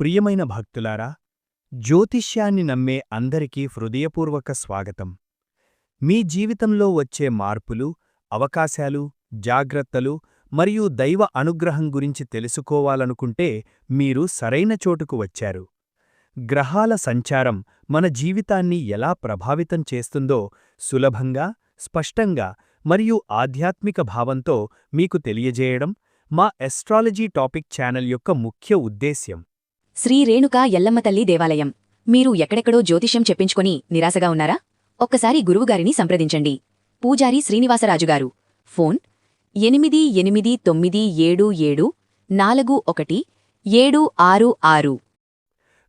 ప్రియమైన భక్తులారా, జ్యోతిష్యాన్ని నమ్మే అందరికీ హృదయపూర్వక స్వాగతం. మీ జీవితంలో వచ్చే మార్పులు, అవకాశాలు, జాగ్రత్తలు మరియు దైవ అనుగ్రహం గురించి తెలుసుకోవాలనుకుంటే మీరు సరైన చోటుకు వచ్చారు. గ్రహాల సంచారం మన జీవితాన్ని ఎలా ప్రభావితం చేస్తుందో సులభంగా, స్పష్టంగా మరియు ఆధ్యాత్మిక భావంతో మీకు తెలియజేయడం మా ఎస్ట్రాలజీ టాపిక్ ఛానల్ యొక్క ముఖ్య ఉద్దేశ్యం. శ్రీ రేణుకా ఎల్లమ్మ తల్లి దేవాలయం. మీరు ఎక్కడెక్కడో జ్యోతిష్యం చెప్పించుకొని నిరాశగా ఉన్నారా? ఒక్కసారి గురువుగారిని సంప్రదించండి. పూజారి శ్రీనివాసరాజుగారు. ఫోన్ 8897741766.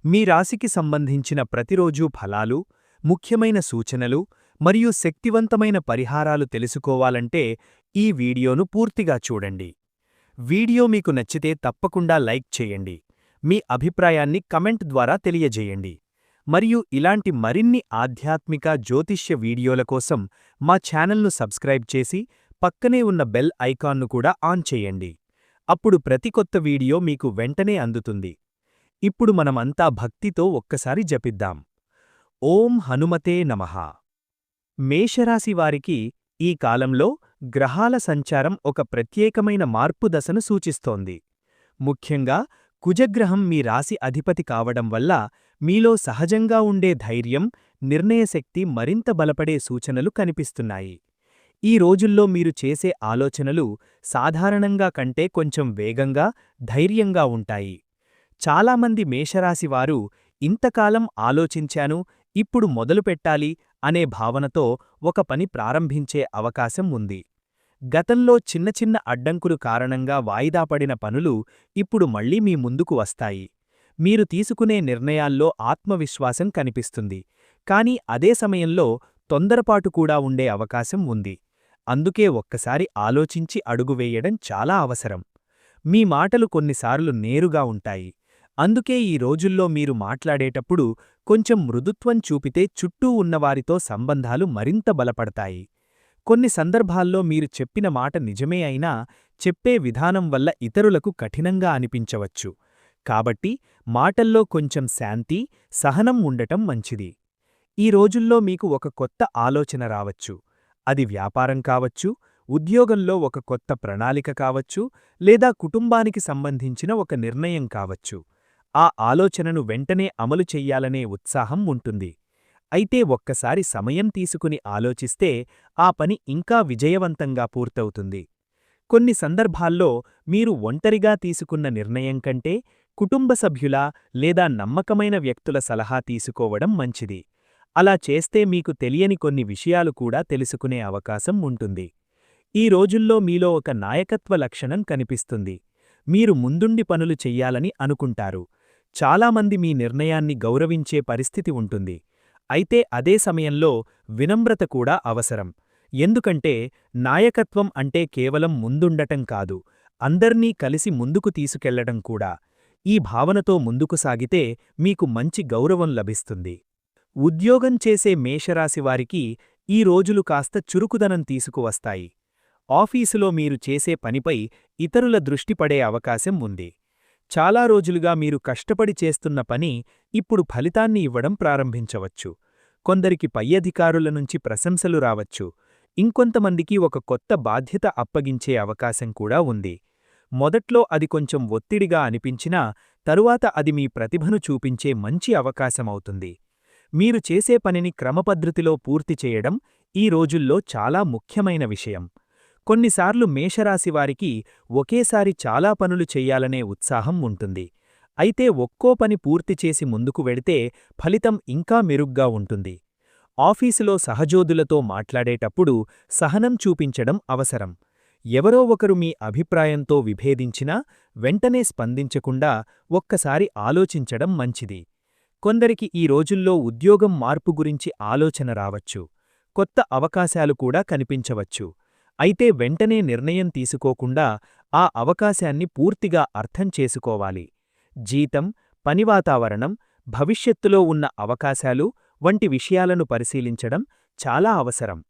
మీ రాశికి సంబంధించిన ప్రతిరోజూ ఫలాలు, ముఖ్యమైన సూచనలు మరియు శక్తివంతమైన పరిహారాలు తెలుసుకోవాలంటే ఈ వీడియోను పూర్తిగా చూడండి. వీడియో మీకు నచ్చితే తప్పకుండా లైక్ చేయండి. మీ అభిప్రాయాన్ని కమెంట్ ద్వారా తెలియజేయండి. మరియు ఇలాంటి మరిన్ని ఆధ్యాత్మిక జ్యోతిష్య వీడియోల కోసం మా ఛానల్ను సబ్స్క్రైబ్ చేసి పక్కనే ఉన్న బెల్ ఐకాన్ను కూడా ఆన్ చేయండి. అప్పుడు ప్రతి కొత్త వీడియో మీకు వెంటనే అందుతుంది. ఇప్పుడు మనమంతా భక్తితో ఒక్కసారి జపిద్దాం. ఓం హనుమతే నమః. మేషరాశివారికి ఈ కాలంలో గ్రహాల సంచారం ఒక ప్రత్యేకమైన మార్పు దశను సూచిస్తోంది. ముఖ్యంగా కుజగ్రహం మీ రాశి అధిపతి కావడం వల్ల మీలో సహజంగా ఉండే ధైర్యం, నిర్ణయశక్తి మరింత బలపడే సూచనలు కనిపిస్తున్నాయి. ఈ రోజుల్లో మీరు చేసే ఆలోచనలు సాధారణంగా కంటే కొంచెం వేగంగా, ధైర్యంగా ఉంటాయి. చాలామంది మేషరాశివారు ఇంతకాలం ఆలోచించాను, ఇప్పుడు మొదలుపెట్టాలి అనే భావనతో ఒక పని ప్రారంభించే అవకాశం ఉంది. గతంలో చిన్న చిన్న అడ్డంకులు కారణంగా వాయిదా పడిన పనులు ఇప్పుడు మళ్లీ మీ ముందుకు వస్తాయి. మీరు తీసుకునే నిర్ణయాల్లో ఆత్మవిశ్వాసం కనిపిస్తుంది, కానీ అదే సమయంలో తొందరపాటు కూడా ఉండే అవకాశం ఉంది. అందుకే ఒక్కసారి ఆలోచించి అడుగువేయడం చాలా అవసరం. మీ మాటలు కొన్నిసార్లు నేరుగా ఉంటాయి. అందుకే ఈ రోజుల్లో మీరు మాట్లాడేటప్పుడు కొంచెం మృదుత్వం చూపితే చుట్టూ ఉన్నవారితో సంబంధాలు మరింత బలపడతాయి. కొన్ని సందర్భాల్లో మీరు చెప్పిన మాట నిజమే అయినా చెప్పే విధానం వల్ల ఇతరులకు కఠినంగా అనిపించవచ్చు. కాబట్టి మాటల్లో కొంచెం శాంతి, సహనం ఉండటం మంచిది. ఈ రోజుల్లో మీకు ఒక కొత్త ఆలోచన రావచ్చు. అది వ్యాపారం కావచ్చు, ఉద్యోగంలో ఒక కొత్త ప్రణాళిక కావచ్చు, లేదా కుటుంబానికి సంబంధించిన ఒక నిర్ణయం కావచ్చు. ఆ ఆలోచనను వెంటనే అమలు చెయ్యాలనే ఉత్సాహం ఉంటుంది. అయితే ఒక్కసారి సమయం తీసుకుని ఆలోచిస్తే ఆ పని ఇంకా విజయవంతంగా పూర్తవుతుంది. కొన్ని సందర్భాల్లో మీరు ఒంటరిగా తీసుకున్న నిర్ణయం కంటే కుటుంబ సభ్యుల లేదా నమ్మకమైన వ్యక్తుల సలహా తీసుకోవడం మంచిది. అలా చేస్తే మీకు తెలియని కొన్ని విషయాలు కూడా తెలుసుకునే అవకాశం ఉంటుంది. ఈ రోజుల్లో మీలో ఒక నాయకత్వ లక్షణం కనిపిస్తుంది. మీరు ముందుండి పనులు చెయ్యాలని అనుకుంటారు. చాలామంది మీ నిర్ణయాన్ని గౌరవించే పరిస్థితి ఉంటుంది. అయితే అదే సమయంలో వినమ్రత కూడా అవసరం. ఎందుకంటే నాయకత్వం అంటే కేవలం ముందుండటం కాదు, అందర్నీ కలిసి ముందుకు తీసుకెళ్లడం కూడా. ఈ భావనతో ముందుకు సాగితే మీకు మంచి గౌరవం లభిస్తుంది. ఉద్యోగం చేసే మేషరాశివారికి ఈ రోజులు కాస్త చురుకుదనం తీసుకువస్తాయి. ఆఫీసులో మీరు చేసే పనిపై ఇతరుల దృష్టి పడే అవకాశం ఉంది. చాలా రోజులుగా మీరు కష్టపడి చేస్తున్న పని ఇప్పుడు ఫలితాన్ని ఇవ్వడం ప్రారంభించవచ్చు. కొందరికి పై అధికారుల నుంచి ప్రశంసలు రావచ్చు. ఇంకొంతమందికి ఒక కొత్త బాధ్యత అప్పగించే అవకాశం కూడా ఉంది. మొదట్లో అది కొంచెం ఒత్తిడిగా అనిపించినా తరువాత అది మీ ప్రతిభను చూపించే మంచి అవకాశమవుతుంది. మీరు చేసే పనిని క్రమపద్ధతిలో పూర్తి చేయడం ఈ రోజుల్లో చాలా ముఖ్యమైన విషయం. కొన్నిసార్లు మేషరాశివారికి ఒకేసారి చాలా పనులు చెయ్యాలనే ఉత్సాహం ఉంటుంది. అయితే ఒక్కో పని పూర్తి చేసి ముందుకు వెడితే ఫలితం ఇంకా మెరుగ్గా ఉంటుంది. ఆఫీసులో సహజోదులతో మాట్లాడేటప్పుడు సహనం చూపించడం అవసరం. ఎవరో ఒకరు మీ అభిప్రాయంతో విభేదించినా వెంటనే స్పందించకుండా ఒక్కసారి ఆలోచించడం మంచిది. కొందరికి ఈ రోజుల్లో ఉద్యోగం మార్పు గురించి ఆలోచన రావచ్చు. కొత్త అవకాశాలు కూడా కనిపించవచ్చు. అయితే వెంటనే నిర్ణయం తీసుకోకుండా ఆ అవకాశాన్ని పూర్తిగా అర్థం చేసుకోవాలి. జీతం, పని వాతావరణం, భవిష్యత్తులో ఉన్న అవకాశాలు వంటి విషయాలను పరిశీలించడం చాలా అవసరం.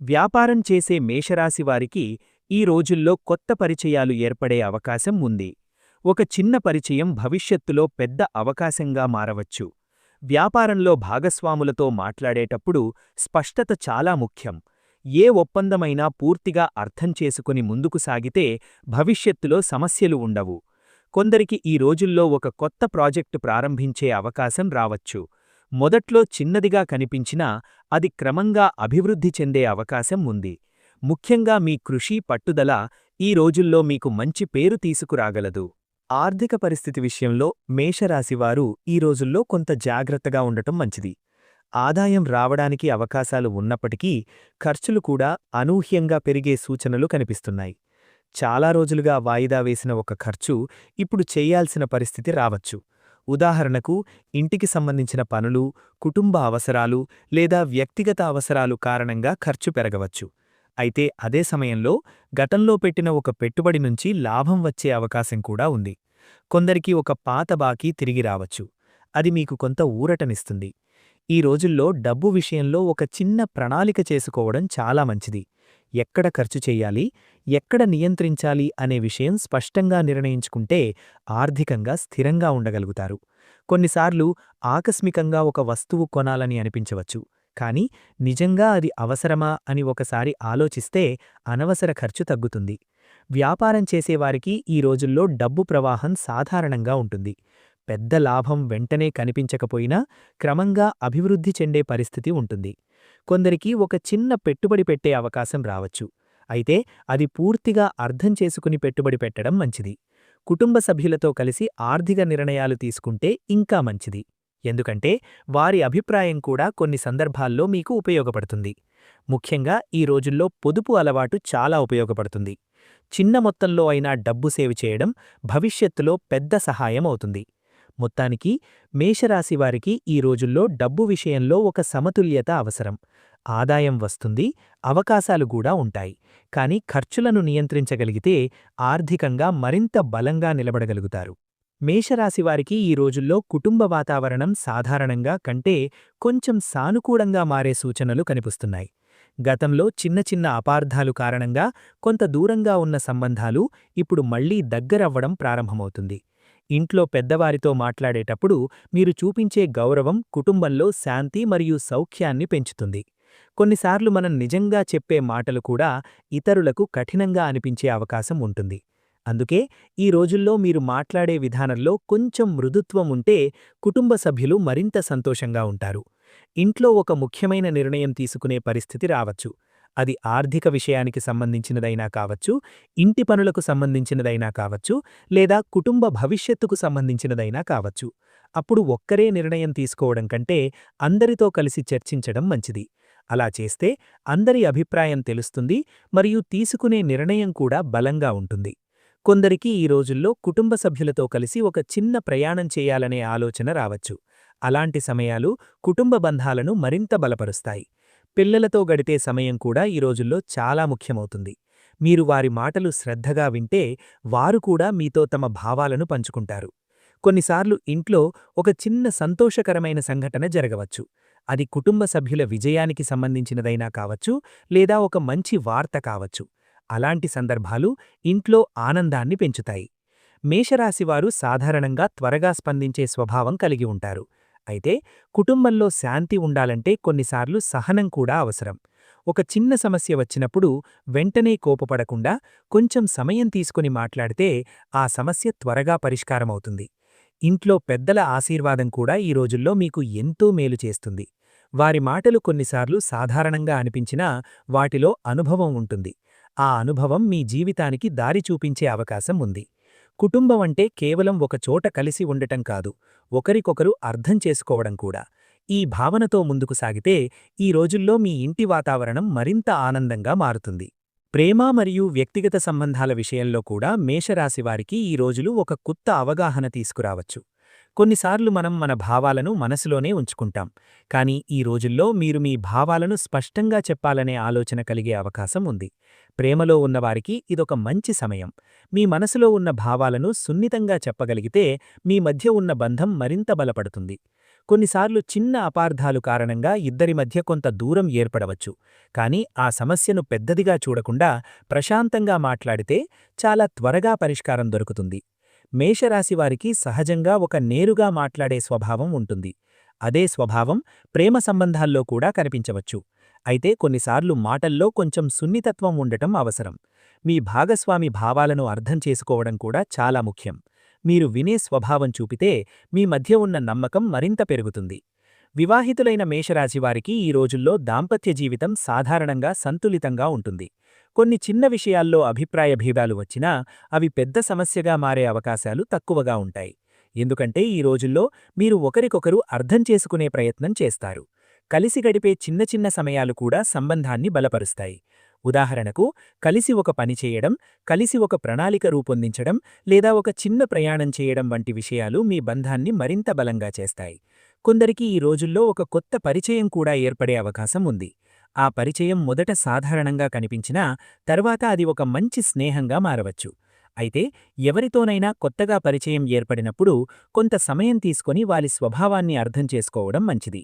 వ్యాపారం చేసే మేషరాశివారికి ఈ రోజుల్లో కొత్త పరిచయాలు ఏర్పడే అవకాశం ఉంది. ఒక చిన్న పరిచయం భవిష్యత్తులో పెద్ద అవకాశంగా మారవచ్చు. వ్యాపారంలో భాగస్వాములతో మాట్లాడేటప్పుడు స్పష్టత చాలా ముఖ్యం. ఏ ఒప్పందమైనా పూర్తిగా అర్థం చేసుకుని ముందుకు సాగితే భవిష్యత్తులో సమస్యలు ఉండవు. కొందరికి ఈ రోజుల్లో ఒక కొత్త ప్రాజెక్టు ప్రారంభించే అవకాశం రావచ్చు. మొదట్లో చిన్నదిగా కనిపించినా అది క్రమంగా అభివృద్ధి చెందే అవకాశం ఉంది. ముఖ్యంగా మీ కృషి పట్టుదల ఈ రోజుల్లో మీకు మంచి పేరు తీసుకురాగలదు. ఆర్థిక పరిస్థితి విషయంలో మేషరాశివారు ఈ రోజుల్లో కొంత జాగ్రత్తగా ఉండటం మంచిది. ఆదాయం రావడానికి అవకాశాలు ఉన్నప్పటికీ ఖర్చులు కూడా అనూహ్యంగా పెరిగే సూచనలు కనిపిస్తున్నాయి. చాలా రోజులుగా వాయిదా వేసిన ఒక ఖర్చు ఇప్పుడు చేయాల్సిన పరిస్థితి రావచ్చు. ఉదాహరణకు, ఇంటికి సంబంధించిన పనులు, కుటుంబ అవసరాలు లేదా వ్యక్తిగత అవసరాలు కారణంగా ఖర్చు పెరగవచ్చు. అయితే అదే సమయంలో గతంలో పెట్టిన ఒక పెట్టుబడి నుంచి లాభం వచ్చే అవకాశం కూడా ఉంది. కొందరికి ఒక పాత బాకీ తిరిగి రావచ్చు. అది మీకు కొంత ఊరటనిస్తుంది. ఈ రోజుల్లో డబ్బు విషయంలో ఒక చిన్న ప్రణాళిక చేసుకోవడం చాలా మంచిది. ఎక్కడ ఖర్చు చెయ్యాలి, ఎక్కడ నియంత్రించాలి అనే విషయం స్పష్టంగా నిర్ణయించుకుంటే ఆర్థికంగా స్థిరంగా ఉండగలుగుతారు. కొన్నిసార్లు ఆకస్మికంగా ఒక వస్తువు కొనాలని అనిపించవచ్చు. కానీ నిజంగా అది అవసరమా అని ఒకసారి ఆలోచిస్తే అనవసర ఖర్చు తగ్గుతుంది. వ్యాపారం చేసేవారికి ఈ రోజుల్లో డబ్బు ప్రవాహం సాధారణంగా ఉంటుంది. పెద్ద లాభం వెంటనే కనిపించకపోయినా క్రమంగా అభివృద్ధి చెందే పరిస్థితి ఉంటుంది. కొందరికి ఒక చిన్న పెట్టుబడి పెట్టే అవకాశం రావచ్చు. అయితే అది పూర్తిగా అర్థం చేసుకుని పెట్టుబడి పెట్టడం మంచిది. కుటుంబ సభ్యులతో కలిసి ఆర్థిక నిర్ణయాలు తీసుకుంటే ఇంకా మంచిది. ఎందుకంటే వారి అభిప్రాయం కూడా కొన్ని సందర్భాల్లో మీకు ఉపయోగపడుతుంది. ముఖ్యంగా ఈ రోజుల్లో పొదుపు అలవాటు చాలా ఉపయోగపడుతుంది. చిన్న మొత్తంలో అయినా డబ్బు సేవ్ చేయడం భవిష్యత్తులో పెద్ద సహాయం అవుతుంది. మొత్తానికి మేషరాశివారికి ఈ రోజుల్లో డబ్బు విషయంలో ఒక సమతుల్యత అవసరం. ఆదాయం వస్తుంది, అవకాశాలు కూడా ఉంటాయి. కానీ ఖర్చులను నియంత్రించగలిగితే ఆర్థికంగా మరింత బలంగా నిలబడగలుగుతారు. మేషరాశివారికి ఈ రోజుల్లో కుటుంబ వాతావరణం సాధారణంగా కంటే కొంచెం సానుకూలంగా మారే సూచనలు కనిపిస్తున్నాయి. గతంలో చిన్న చిన్న అపార్థాలు కారణంగా కొంత దూరంగా ఉన్న సంబంధాలు ఇప్పుడు మళ్లీ దగ్గరవ్వడం ప్రారంభమవుతుంది. ఇంట్లో పెద్దవారితో మాట్లాడేటప్పుడు మీరు చూపించే గౌరవం కుటుంబంలో శాంతి మరియు సౌఖ్యాన్ని పెంచుతుంది. కొన్నిసార్లు మనం నిజంగా చెప్పే మాటలు కూడా ఇతరులకు కఠినంగా అనిపించే అవకాశం ఉంటుంది. అందుకే ఈ రోజుల్లో మీరు మాట్లాడే విధానంలో కొంచెం మృదుత్వం ఉంటే కుటుంబ సభ్యులు మరింత సంతోషంగా ఉంటారు. ఇంట్లో ఒక ముఖ్యమైన నిర్ణయం తీసుకునే పరిస్థితి రావచ్చు. అది ఆర్థిక విషయానికి సంబంధించినదైనా కావచ్చు, ఇంటి పనులకు సంబంధించినదైనా కావచ్చు, లేదా కుటుంబ భవిష్యత్తుకు సంబంధించినదైనా కావచ్చు. అప్పుడు ఒక్కరే నిర్ణయం తీసుకోవడం కంటే అందరితో కలిసి చర్చించడం మంచిది. అలా చేస్తే అందరి అభిప్రాయం తెలుస్తుంది మరియు తీసుకునే నిర్ణయం కూడా బలంగా ఉంటుంది. కొందరికి ఈ రోజుల్లో కుటుంబ సభ్యులతో కలిసి ఒక చిన్న ప్రయాణం చేయాలనే ఆలోచన రావచ్చు. అలాంటి సమయాలు కుటుంబ బంధాలను మరింత బలపరుస్తాయి. పిల్లలతో గడిపే సమయం కూడా ఈ రోజుల్లో చాలా ముఖ్యమవుతుంది. మీరు వారి మాటలు శ్రద్ధగా వింటే వారు కూడా మీతో తమ భావాలను పంచుకుంటారు. కొన్నిసార్లు ఇంట్లో ఒక చిన్న సంతోషకరమైన సంఘటన జరగవచ్చు. అది కుటుంబ సభ్యుల విజయానికి సంబంధించినదైనా కావచ్చు, లేదా ఒక మంచి వార్త కావచ్చు. అలాంటి సందర్భాలు ఇంట్లో ఆనందాన్ని పెంచుతాయి. మేషరాశివారు సాధారణంగా త్వరగా స్పందించే స్వభావం కలిగి ఉంటారు. అయితే కుటుంబంలో శాంతి ఉండాలంటే కొన్నిసార్లు సహనం కూడా అవసరం. ఒక చిన్న సమస్య వచ్చినప్పుడు వెంటనే కోపపడకుండా కొంచెం సమయం తీసుకుని మాట్లాడితే ఆ సమస్య త్వరగా పరిష్కారమవుతుంది. ఇంట్లో పెద్దల ఆశీర్వాదం కూడా ఈ రోజుల్లో మీకు ఎంతో మేలు చేస్తుంది. వారి మాటలు కొన్నిసార్లు సాధారణంగా అనిపించినా వాటిలో అనుభవం ఉంటుంది. ఆ అనుభవం మీ జీవితానికి దారి చూపించే అవకాశం ఉంది. కుటుంబం అంటే కేవలం ఒక చోట కలిసి ఉండటం కాదు, ఒకరికొకరు అర్థం చేసుకోవడం కూడా. ఈ భావనతో ముందుకు సాగితే ఈ రోజుల్లో మీ ఇంటి వాతావరణం మరింత ఆనందంగా మారుతుంది. ప్రేమ మరియు వ్యక్తిగత సంబంధాల విషయంలో కూడా మేషరాశివారికి ఈ రోజులు ఒక కొత్త అవగాహన తీసుకురావచ్చు. కొన్నిసార్లు మనం మన భావాలను మనసులోనే ఉంచుకుంటాం. కానీ ఈ రోజుల్లో మీరు మీ భావాలను స్పష్టంగా చెప్పాలనే ఆలోచన కలిగే అవకాశం ఉంది. ప్రేమలో ఉన్నవారికి ఇదొక మంచి సమయం. మీ మనసులో ఉన్న భావాలను సున్నితంగా చెప్పగలిగితే మీ మధ్య ఉన్న బంధం మరింత బలపడుతుంది. కొన్నిసార్లు చిన్న అపార్థాలు కారణంగా ఇద్దరి మధ్య కొంత దూరం ఏర్పడవచ్చు. కానీ ఆ సమస్యను పెద్దదిగా చూడకుండా ప్రశాంతంగా మాట్లాడితే చాలా త్వరగా పరిష్కారం దొరుకుతుంది. మేషరాశివారికి సహజంగా ఒక నేరుగా మాట్లాడే స్వభావం ఉంటుంది. అదే స్వభావం ప్రేమ సంబంధాల్లో కూడా కనిపించవచ్చు. అయితే కొన్నిసార్లు మాటల్లో కొంచెం సున్నితత్వం ఉండటం అవసరం. మీ భాగస్వామి భావాలను అర్థం చేసుకోవడం కూడా చాలా ముఖ్యం. మీరు వినే స్వభావం చూపితే మీ మధ్య ఉన్న నమ్మకం మరింత పెరుగుతుంది. వివాహితులైన మేషరాశివారికి ఈ రోజుల్లో దాంపత్య జీవితం సాధారణంగా సంతులితంగా ఉంటుంది. కొన్ని చిన్న విషయాల్లో అభిప్రాయ భేదాలు వచ్చినా అవి పెద్ద సమస్యగా మారే అవకాశాలు తక్కువగా ఉంటాయి. ఎందుకంటే ఈ రోజుల్లో మీరు ఒకరికొకరు అర్థం చేసుకునే ప్రయత్నం చేస్తారు. కలిసి గడిపే చిన్న చిన్న సమయాలు కూడా సంబంధాన్ని బలపరుస్తాయి. ఉదాహరణకు, కలిసి ఒక పని చేయడం, కలిసి ఒక ప్రణాళిక రూపొందించడం లేదా ఒక చిన్న ప్రయాణం చేయడం వంటి విషయాలు మీ బంధాన్ని మరింత బలంగా చేస్తాయి. కొందరికి ఈ రోజుల్లో ఒక కొత్త పరిచయం కూడా ఏర్పడే అవకాశం ఉంది. ఆ పరిచయం మొదట సాధారణంగా కనిపించినా తర్వాత అది ఒక మంచి స్నేహంగా మారవచ్చు. అయితే ఎవరితోనైనా కొత్తగా పరిచయం ఏర్పడినప్పుడు కొంత సమయం తీసుకొని వారి స్వభావాన్ని అర్థం చేసుకోవడం మంచిది.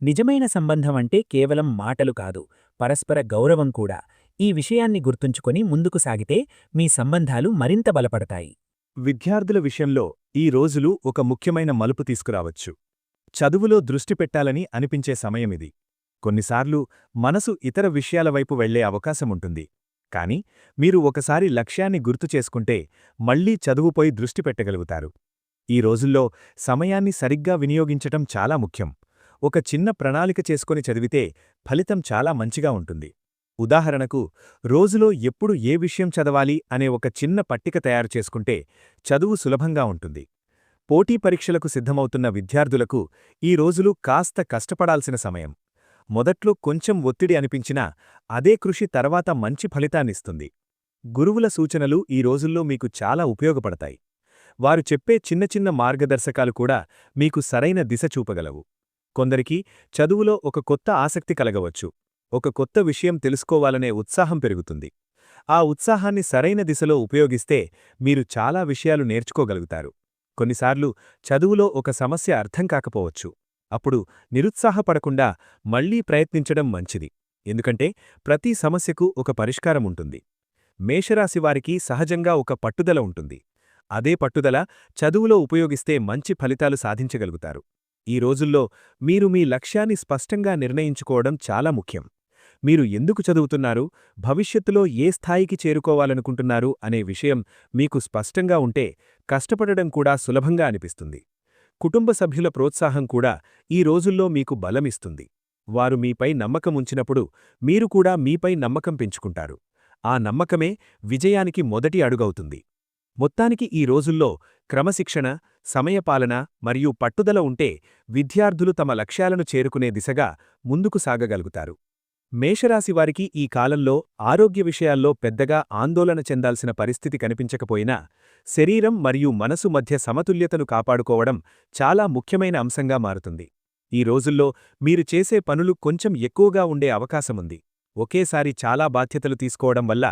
నిజమైన సంబంధం అంటే కేవలం మాటలు కాదు, పరస్పర గౌరవం కూడా. ఈ విషయాన్ని గుర్తుంచుకొని ముందుకు సాగితే మీ సంబంధాలు మరింత బలపడతాయి. విద్యార్థుల విషయంలో ఈ రోజులు ఒక ముఖ్యమైన మలుపు తీసుకురావచ్చు. చదువులో దృష్టి పెట్టాలని అనిపించే సమయమిది. కొన్నిసార్లు మనసు ఇతర విషయాల వైపు వెళ్లే అవకాశముంటుంది. కాని మీరు ఒకసారి లక్ష్యాన్ని గుర్తుచేసుకుంటే మళ్లీ చదువుపై దృష్టి పెట్టగలుగుతారు. ఈ రోజుల్లో సమయాన్ని సరిగ్గా వినియోగించటం చాలా ముఖ్యం. ఒక చిన్న ప్రణాళిక చేసుకొని చదివితే ఫలితం చాలా మంచిగా ఉంటుంది. ఉదాహరణకు, రోజులో ఎప్పుడు ఏ విషయం చదవాలి అనే ఒక చిన్న పట్టిక తయారు చేసుకుంటే చదువు సులభంగా ఉంటుంది. పోటీ పరీక్షలకు సిద్ధమవుతున్న విద్యార్థులకు ఈ రోజులు కాస్త కష్టపడాల్సిన సమయం. మొదట్లో కొంచెం ఒత్తిడి అనిపించినా అదే కృషి తర్వాత మంచి ఫలితాన్నిస్తుంది. గురువుల సూచనలు ఈ రోజుల్లో మీకు చాలా ఉపయోగపడతాయి. వారు చెప్పే చిన్న చిన్న మార్గదర్శకాలు కూడా మీకు సరైన దిశ చూపగలవు. కొందరికి చదువులో ఒక కొత్త ఆసక్తి కలగవచ్చు. ఒక కొత్త విషయం తెలుసుకోవాలనే ఉత్సాహం పెరుగుతుంది. ఆ ఉత్సాహాన్ని సరైన దిశలో ఉపయోగిస్తే మీరు చాలా విషయాలు నేర్చుకోగలుగుతారు. కొన్నిసార్లు చదువులో ఒక సమస్య అర్థం కాకపోవచ్చు. అప్పుడు నిరుత్సాహపడకుండా మళ్లీ ప్రయత్నించడం మంచిది. ఎందుకంటే ప్రతి సమస్యకు ఒక పరిష్కారముంటుంది. మేషరాశివారికి సహజంగా ఒక పట్టుదల ఉంటుంది. అదే పట్టుదల చదువులో ఉపయోగిస్తే మంచి ఫలితాలు సాధించగలుగుతారు. ఈ రోజుల్లో మీరు మీ లక్ష్యాన్ని స్పష్టంగా నిర్ణయించుకోవడం చాలా ముఖ్యం. మీరు ఎందుకు చదువుతున్నారు, భవిష్యత్తులో ఏ స్థాయికి చేరుకోవాలనుకుంటున్నారు అనే విషయం మీకు స్పష్టంగా ఉంటే కష్టపడడం కూడా సులభంగా అనిపిస్తుంది. కుటుంబ సభ్యుల ప్రోత్సాహం కూడా ఈ రోజుల్లో మీకు బలమిస్తుంది. వారు మీపై నమ్మకముంచినప్పుడు మీరు కూడా మీపై నమ్మకం పెంచుకుంటారు. ఆ నమ్మకమే విజయానికి మొదటి అడుగవుతుంది. మొత్తానికి ఈ రోజుల్లో క్రమశిక్షణ, సమయపాలన మరియు పట్టుదల ఉంటే విద్యార్థులు తమ లక్ష్యాలను చేరుకునే దిశగా ముందుకు సాగగలుగుతారు. మేషరాశివారికి ఈ కాలంలో ఆరోగ్య విషయాల్లో పెద్దగా ఆందోళన చెందాల్సిన పరిస్థితి కనిపించకపోయినా శరీరం మరియు మనసు మధ్య సమతుల్యతను కాపాడుకోవడం చాలా ముఖ్యమైన అంశంగా మారుతుంది. ఈ రోజుల్లో మీరు చేసే పనులు కొంచెం ఎక్కువగా ఉండే అవకాశముంది. ఒకేసారి చాలా బాధ్యతలు తీసుకోవడం వల్ల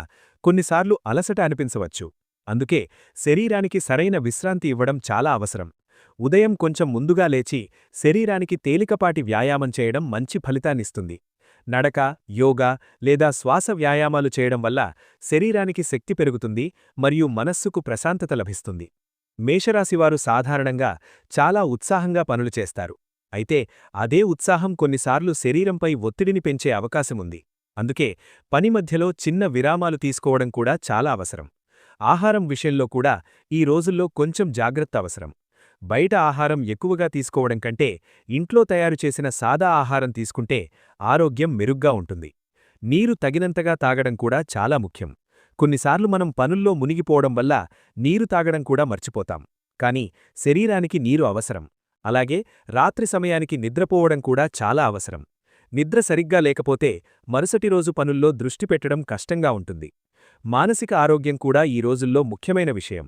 కొన్నిసార్లు అలసట అనిపించవచ్చు. అందుకే శరీరానికి సరైన విశ్రాంతి ఇవ్వడం చాలా అవసరం. ఉదయం కొంచెం ముందుగా లేచి శరీరానికి తేలికపాటి వ్యాయామం చేయడం మంచి ఫలితాన్నిస్తుంది. నడక, యోగా లేదా శ్వాస వ్యాయామాలు చేయడం వల్ల శరీరానికి శక్తి పెరుగుతుంది మరియు మనస్సుకు ప్రశాంతత లభిస్తుంది. మేషరాశివారు సాధారణంగా చాలా ఉత్సాహంగా పనులు చేస్తారు. అయితే అదే ఉత్సాహం కొన్నిసార్లు శరీరంపై ఒత్తిడిని పెంచే అవకాశముంది. అందుకే పని మధ్యలో చిన్న విరామాలు తీసుకోవడం కూడా చాలా అవసరం. ఆహారం విషయంలో కూడా ఈ రోజుల్లో కొంచెం జాగ్రత్త అవసరం. బయట ఆహారం ఎక్కువగా తీసుకోవడం కంటే ఇంట్లో తయారు చేసిన సాదా ఆహారం తీసుకుంటే ఆరోగ్యం మెరుగ్గా ఉంటుంది. నీరు తగినంతగా తాగడం కూడా చాలా ముఖ్యం. కొన్నిసార్లు మనం పనుల్లో మునిగిపోవడం వల్ల నీరు తాగడం కూడా మర్చిపోతాం. కానీ శరీరానికి నీరు అవసరం. అలాగే రాత్రి సమయానికి నిద్రపోవడం కూడా చాలా అవసరం. నిద్ర సరిగ్గా లేకపోతే మరుసటి రోజు పనుల్లో దృష్టి పెట్టడం కష్టంగా ఉంటుంది. మానసిక ఆరోగ్యం కూడా ఈ రోజుల్లో ముఖ్యమైన విషయం.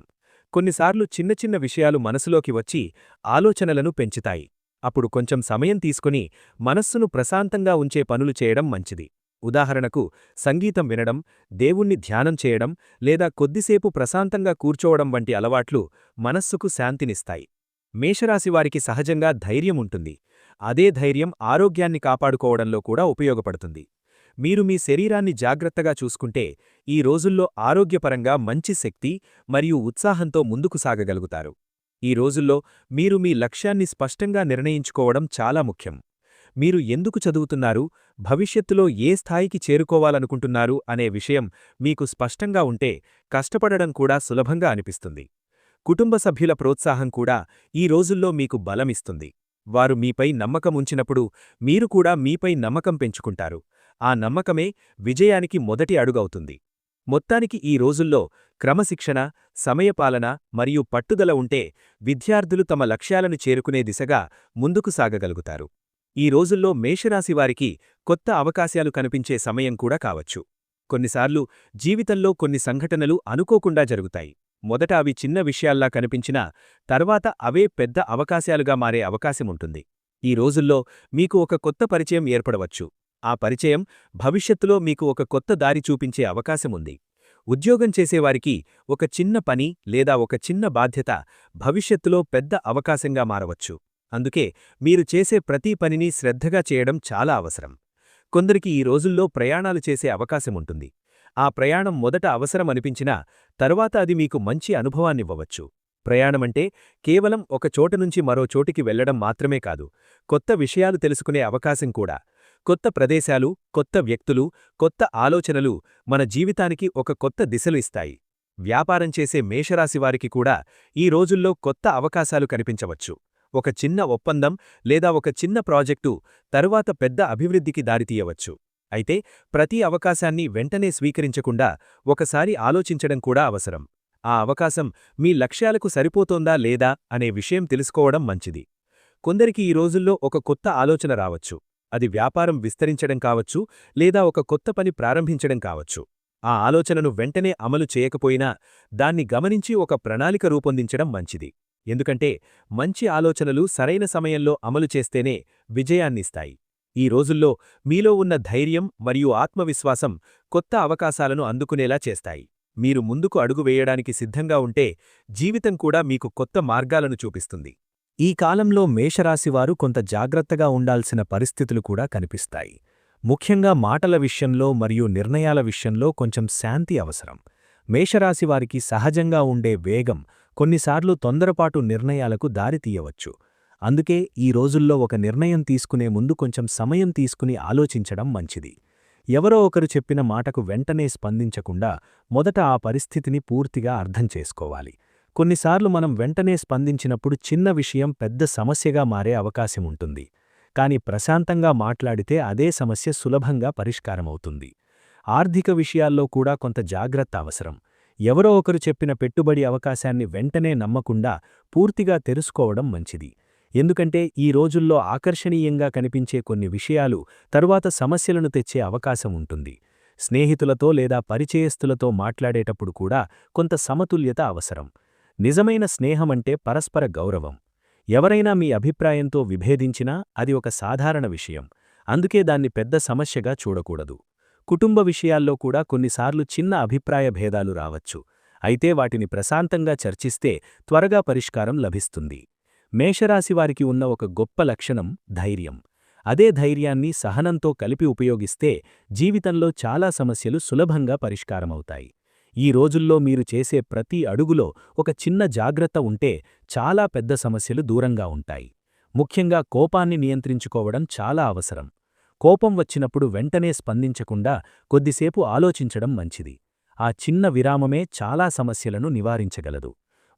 కొన్నిసార్లు చిన్న చిన్న విషయాలు మనసులోకి వచ్చి ఆలోచనలను పెంచుతాయి. అప్పుడు కొంచెం సమయం తీసుకుని మనస్సును ప్రశాంతంగా ఉంచే పనులు చేయడం మంచిది. ఉదాహరణకు, సంగీతం వినడం, దేవుణ్ణి ధ్యానం చేయడం లేదా కొద్దిసేపు ప్రశాంతంగా కూర్చోవడం వంటి అలవాట్లు మనస్సుకు శాంతినిస్తాయి. మేషరాశివారికి సహజంగా ధైర్యం ఉంటుంది. అదే ధైర్యం ఆరోగ్యాన్ని కాపాడుకోవడంలో కూడా ఉపయోగపడుతుంది. మీరు మీ శరీరాన్ని జాగ్రత్తగా చూసుకుంటే ఈ రోజుల్లో ఆరోగ్యపరంగా మంచి శక్తి మరియు ఉత్సాహంతో ముందుకు సాగగలుగుతారు. ఈ రోజుల్లో మీరు మీ లక్ష్యాన్ని స్పష్టంగా నిర్ణయించుకోవడం చాలా ముఖ్యం. మీరు ఎందుకు చదువుతున్నారు, భవిష్యత్తులో ఏ స్థాయికి చేరుకోవాలనుకుంటున్నారు అనే విషయం మీకు స్పష్టంగా ఉంటే కష్టపడడం కూడా సులభంగా అనిపిస్తుంది. కుటుంబ సభ్యుల ప్రోత్సాహం కూడా ఈ రోజుల్లో మీకు బలమిస్తుంది. వారు మీపై నమ్మకముంచినప్పుడు మీరు కూడా మీపై నమ్మకం పెంచుకుంటారు. ఆ నమ్మకమే విజయానికి మొదటి అడుగవుతుంది. మొత్తానికి ఈ రోజుల్లో క్రమశిక్షణ, సమయపాలన మరియు పట్టుదల ఉంటే విద్యార్థులు తమ లక్ష్యాలను చేరుకునే దిశగా ముందుకు సాగగలుగుతారు. ఈ రోజుల్లో మేషరాశివారికి కొత్త అవకాశాలు కనిపించే సమయం కూడా కావచ్చు. కొన్నిసార్లు జీవితంలో కొన్ని సంఘటనలు అనుకోకుండా జరుగుతాయి. మొదట అవి చిన్న విషయాల్లా కనిపించినా తర్వాత అవే పెద్ద అవకాశాలుగా మారే అవకాశముంటుంది. ఈ రోజుల్లో మీకు ఒక కొత్త పరిచయం ఏర్పడవచ్చు. ఆ పరిచయం భవిష్యత్తులో మీకు ఒక కొత్త దారి చూపించే అవకాశముంది. ఉద్యోగం చేసేవారికి ఒక చిన్న పని లేదా ఒక చిన్న బాధ్యత భవిష్యత్తులో పెద్ద అవకాశంగా మారవచ్చు. అందుకే మీరు చేసే ప్రతి పనిని శ్రద్ధగా చేయడం చాలా అవసరం. కొందరికి ఈ రోజుల్లో ప్రయాణాలు చేసే అవకాశముంటుంది. ఆ ప్రయాణం మొదట అవసరం అనిపించినా తరువాత అది మీకు మంచి అనుభవాన్నివ్వవచ్చు. ప్రయాణమంటే కేవలం ఒక చోటనుంచి మరో చోటికి వెళ్లడం మాత్రమే కాదు, కొత్త విషయాలు తెలుసుకునే అవకాశం కూడా. కొత్త ప్రదేశాలు, కొత్త వ్యక్తులు, కొత్త ఆలోచనలు మన జీవితానికి ఒక కొత్త దిశలు ఇస్తాయి. వ్యాపారం చేసే మేషరాశివారికి కూడా ఈ రోజుల్లో కొత్త అవకాశాలు కనిపించవచ్చు. ఒక చిన్న ఒప్పందం లేదా ఒక చిన్న ప్రాజెక్టు తరువాత పెద్ద అభివృద్ధికి దారితీయవచ్చు. అయితే ప్రతి అవకాశాన్ని వెంటనే స్వీకరించకుండా ఒకసారి ఆలోచించడం కూడా అవసరం. ఆ అవకాశం మీ లక్ష్యాలకు సరిపోతోందా లేదా అనే విషయం తెలుసుకోవడం మంచిది. కొందరికి ఈ రోజుల్లో ఒక కొత్త ఆలోచన రావచ్చు. అది వ్యాపారం విస్తరించడం కావచ్చు లేదా ఒక కొత్త పని ప్రారంభించడం కావచ్చు. ఆ ఆలోచనను వెంటనే అమలు చేయకపోయినా దాన్ని గమనించి ఒక ప్రణాళిక రూపొందించడం మంచిది. ఎందుకంటే మంచి ఆలోచనలు సరైన సమయంలో అమలు చేస్తేనే విజయాన్నిస్తాయి. ఈ రోజుల్లో మీలో ఉన్న ధైర్యం మరియు ఆత్మవిశ్వాసం కొత్త అవకాశాలను అందుకునేలా చేస్తాయి. మీరు ముందుకు అడుగు వేయడానికి సిద్ధంగా ఉంటే జీవితం కూడా మీకు కొత్త మార్గాలను చూపిస్తుంది. ఈ కాలంలో మేషరాశివారు కొంత జాగ్రత్తగా ఉండాల్సిన పరిస్థితులు కూడా కనిపిస్తాయి. ముఖ్యంగా మాటల విషయంలో మరియు నిర్ణయాల విషయంలో కొంచెం శాంతి అవసరం. మేషరాశివారికి సహజంగా ఉండే వేగం కొన్నిసార్లు తొందరపాటు నిర్ణయాలకు దారితీయవచ్చు. అందుకే ఈ రోజుల్లో ఒక నిర్ణయం తీసుకునే ముందు కొంచెం సమయం తీసుకుని ఆలోచించడం మంచిది. ఎవరో ఒకరు చెప్పిన మాటకు వెంటనే స్పందించకుండా మొదట ఆ పరిస్థితిని పూర్తిగా అర్థం చేసుకోవాలి. కొన్నిసార్లు మనం వెంటనే స్పందించినప్పుడు చిన్న విషయం పెద్ద సమస్యగా మారే అవకాశముంటుంది. కాని ప్రశాంతంగా మాట్లాడితే అదే సమస్య సులభంగా పరిష్కారమవుతుంది. ఆర్థిక విషయాల్లో కూడా కొంత జాగ్రత్త అవసరం. ఎవరో ఒకరు చెప్పిన పెట్టుబడి అవకాశాన్ని వెంటనే నమ్మకుండా పూర్తిగా తెలుసుకోవడం మంచిది. ఎందుకంటే ఈ రోజుల్లో ఆకర్షణీయంగా కనిపించే కొన్ని విషయాలు తరువాత సమస్యలను తెచ్చే అవకాశం ఉంటుంది. స్నేహితులతో లేదా పరిచయస్తులతో మాట్లాడేటప్పుడు కూడా కొంత సమతుల్యత అవసరం. నిజమైన స్నేహమంటే పరస్పర గౌరవం. ఎవరైనా మీ అభిప్రాయంతో విభేదించినా అది ఒక సాధారణ విషయం. అందుకే దాన్ని పెద్ద సమస్యగా చూడకూడదు. కుటుంబ విషయాల్లో కూడా కొన్నిసార్లు చిన్న అభిప్రాయ భేదాలు రావచ్చు. అయితే వాటిని ప్రశాంతంగా చర్చిస్తే త్వరగా పరిష్కారం లభిస్తుంది. మేషరాశివారికి ఉన్న ఒక గొప్ప లక్షణం ధైర్యం. అదే ధైర్యాన్ని సహనంతో కలిపి ఉపయోగిస్తే జీవితంలో చాలా సమస్యలు సులభంగా పరిష్కారమవుతాయి. ఈ రోజుల్లో మీరు చేసే ప్రతి అడుగులో ఒక చిన్న జాగ్రత్త ఉంటే చాలా పెద్ద సమస్యలు దూరంగా ఉంటాయి. ముఖ్యంగా కోపాన్ని నియంత్రించుకోవడం చాలా అవసరం. కోపం వచ్చినప్పుడు వెంటనే స్పందించకుండా కొద్దిసేపు ఆలోచించడం మంచిది. ఆ చిన్న విరామమే చాలా సమస్యలను నివారించగలదు.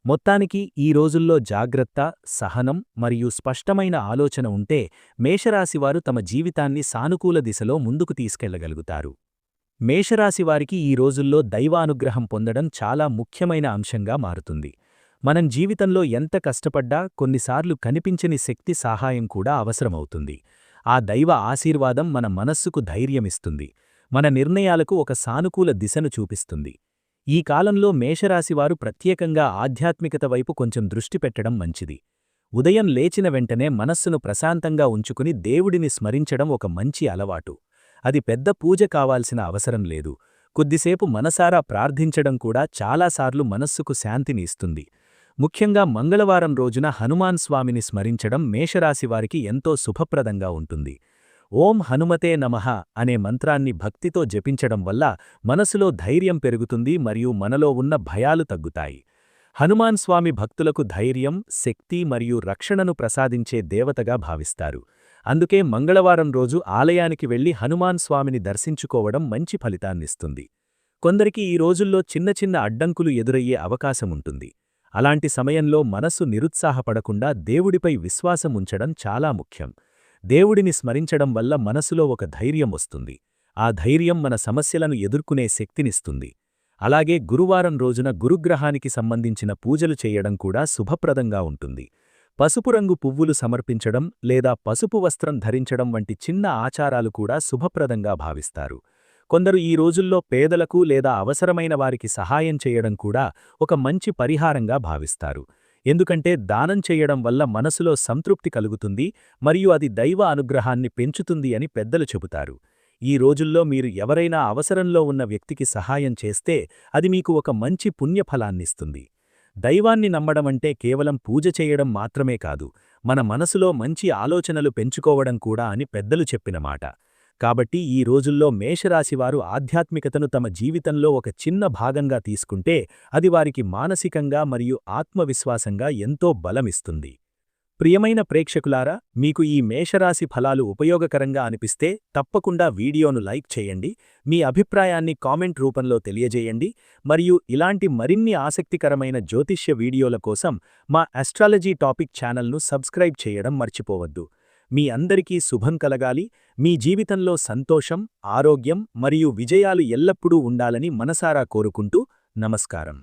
మొత్తానికి ఈ రోజుల్లో జాగ్రత్త, సహనం మరియు స్పష్టమైన ఆలోచన ఉంటే మేషరాశివారు తమ జీవితాన్ని సానుకూల దిశలో ముందుకు తీసుకెళ్లగలుగుతారు. మేషరాశివారికి ఈ రోజుల్లో దైవానుగ్రహం పొందడం చాలా ముఖ్యమైన అంశంగా మారుతుంది. మనం జీవితంలో ఎంత కష్టపడ్డా కొన్నిసార్లు కనిపించని శక్తి సహాయం కూడా అవసరమవుతుంది. ఆ దైవ ఆశీర్వాదం మన మనస్సుకు ధైర్యమిస్తుంది. మన నిర్ణయాలకు ఒక సానుకూల దిశను చూపిస్తుంది. ఈ కాలంలో మేషరాశివారు ప్రత్యేకంగా ఆధ్యాత్మికత వైపు కొంచెం దృష్టి పెట్టడం మంచిది. ఉదయం లేచిన వెంటనే మనస్సును ప్రశాంతంగా ఉంచుకుని దేవుడిని స్మరించడం ఒక మంచి అలవాటు. అది పెద్ద పూజ కావాల్సిన అవసరం లేదు. కొద్దిసేపు మనసారా ప్రార్థించడం కూడా చాలాసార్లు మనస్సుకు శాంతిని ఇస్తుంది. ముఖ్యంగా మంగళవారం రోజున హనుమాన్ స్వామిని స్మరించడం మేషరాశివారికి ఎంతో శుభప్రదంగా ఉంటుంది. ఓం హనుమతే నమః అనే మంత్రాన్ని భక్తితో జపించడం వల్ల మనసులో ధైర్యం పెరుగుతుంది మరియు మనలో ఉన్న భయాలు తగ్గుతాయి. హనుమాన్ స్వామి భక్తులకు ధైర్యం, శక్తి మరియు రక్షణను ప్రసాదించే దేవతగా భావిస్తారు. అందుకే మంగళవారం రోజు ఆలయానికి వెళ్లి హనుమాన్ స్వామిని దర్శించుకోవడం మంచి ఫలితాన్నిస్తుంది. కొందరికి ఈ రోజుల్లో చిన్న చిన్న అడ్డంకులు ఎదురయ్యే అవకాశముంటుంది. అలాంటి సమయంలో మనస్సు నిరుత్సాహపడకుండా దేవుడిపై విశ్వాసం ఉంచడం చాలా ముఖ్యం. దేవుడిని స్మరించడం వల్ల మనసులో ఒక ధైర్యం వస్తుంది. ఆ ధైర్యం మన సమస్యలను ఎదుర్కొనే శక్తినిస్తుంది. అలాగే గురువారం రోజున గురుగ్రహానికి సంబంధించిన పూజలు చేయడం కూడా శుభప్రదంగా ఉంటుంది. పసుపు రంగు పువ్వులు సమర్పించడం లేదా పసుపు వస్త్రం ధరించడం వంటి చిన్న ఆచారాలు కూడా శుభప్రదంగా భావిస్తారు. కొందరు ఈ రోజుల్లో పేదలకు లేదా అవసరమైన వారికి సహాయం చేయడం కూడా ఒక మంచి పరిహారంగా భావిస్తారు. ఎందుకంటే దానం చేయడం వల్ల మనసులో సంతృప్తి కలుగుతుంది మరియు అది దైవ అనుగ్రహాన్ని పెంచుతుంది అని పెద్దలు చెబుతారు. ఈ రోజుల్లో మీరు ఎవరైనా అవసరంలో ఉన్న వ్యక్తికి సహాయం చేస్తే అది మీకు ఒక మంచి పుణ్యఫలాన్నిస్తుంది. దైవాన్ని నమ్మడమంటే కేవలం పూజ చేయడం మాత్రమే కాదు, మన మనసులో మంచి ఆలోచనలు పెంచుకోవడం కూడా అని పెద్దలు చెప్పిన మాట. కాబట్టి ఈ రోజుల్లో మేషరాశివారు ఆధ్యాత్మికతను తమ జీవితంలో ఒక చిన్న భాగంగా తీసుకుంటే అది వారికి మానసికంగా మరియు ఆత్మవిశ్వాసంగా ఎంతో బలమిస్తుంది. ప్రియమైన ప్రేక్షకులారా, మీకు ఈ మేషరాశి ఫలాలు ఉపయోగకరంగా అనిపిస్తే తప్పకుండా వీడియోను లైక్ చేయండి, మీ అభిప్రాయాన్ని కామెంట్ రూపంలో తెలియజేయండి మరియు ఇలాంటి మరిన్ని ఆసక్తికరమైన జ్యోతిష్య వీడియోల కోసం మా ఆస్ట్రాలజీ టాపిక్ ఛానల్ను సబ్స్క్రైబ్ చేయడం మర్చిపోవద్దు. మీ అందరికీ శుభం కలగాలి, మీ జీవితంలో సంతోషం, ఆరోగ్యం మరియు విజయాలు ఎల్లప్పుడూ ఉండాలని మనసారా కోరుకుంటూ నమస్కారం.